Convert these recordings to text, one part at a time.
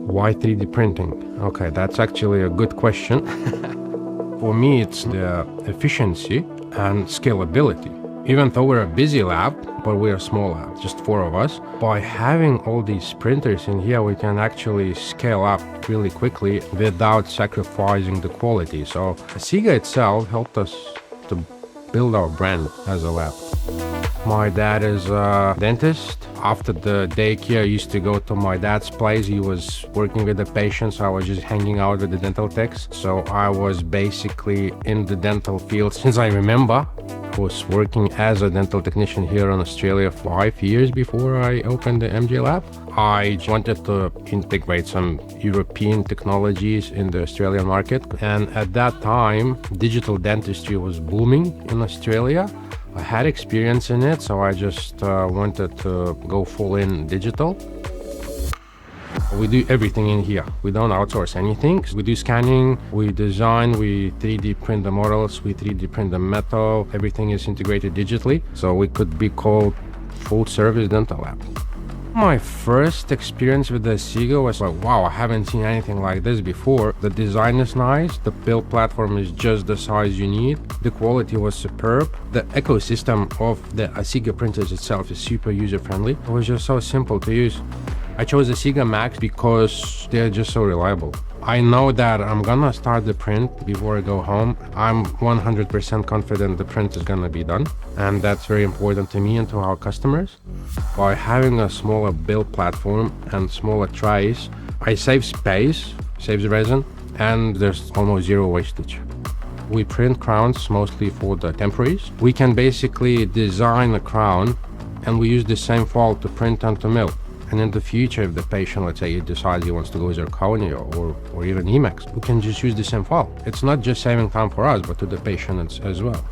Why 3D printing? Okay, that's actually a good question. For me, it's the efficiency and scalability. Even though we're a busy lab, but we're a small lab, just 4 of us, by having all these printers in here, we can actually scale up really quickly without sacrificing the quality. So Asiga itself helped us to build our brand as a lab. My dad is a dentist. After the daycare, I used to go to my dad's place. He was working with the patients. I was just hanging out with the dental techs. So I was basically in the dental field since I remember. I was working as a dental technician here in Australia 5 years before I opened the MJ lab. I wanted to integrate some European technologies in the Australian market. And at that time, digital dentistry was booming in Australia. I had experience in it, so I just wanted to go full in digital. We do everything in here. We don't outsource anything. We do scanning, we design, we 3D print the models, we 3D print the metal. Everything is integrated digitally, so we could be called full service dental lab. My first experience with the Asiga was like, wow, I haven't seen anything like this before. The design is nice, the build platform is just the size you need, the quality was superb, the ecosystem of the Asiga printers itself is super user-friendly. It was just so simple to use. I chose the Asiga Max because they're just so reliable. I know that I'm gonna start the print before I go home. I'm 100% confident the print is gonna be done, and that's very important to me and to our customers. By having a smaller build platform and smaller trays, I save space, saves resin, and there's almost zero wastage. We print crowns mostly for the temporaries. We can basically design a crown and we use the same file to print and to mill. And in the future, if the patient, let's say, he decides he wants to go zirconia or even Emax, we can just use the same file. It's not just saving time for us, but to the patient as well.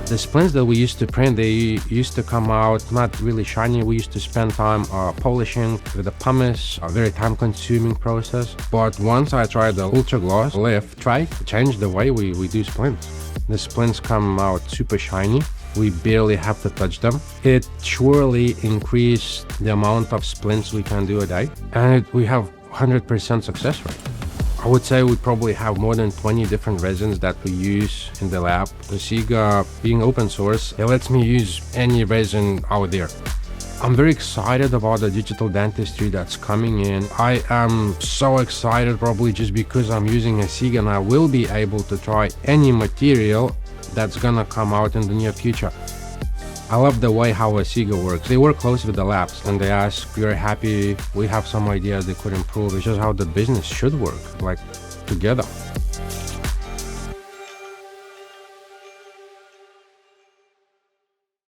The splints that we used to print, they used to come out not really shiny. We used to spend time polishing with the pumice, a very time-consuming process. But once I tried the UltraGLOSS LIFT tray, it changed the way we do splints. The splints come out super shiny. We barely have to touch them. It surely increased the amount of splints we can do a day, and we have 100% success rate. I would say we probably have more than 20 different resins that we use in the lab. Asiga, being open source, it lets me use any resin out there. I'm very excited about the digital dentistry that's coming in. I am so excited probably just because I'm using Asiga and I will be able to try any material that's gonna come out in the near future. I love the way how Asiga works. They work close with the labs and they ask, we're happy, we have some ideas they could improve. It's just how the business should work, like together.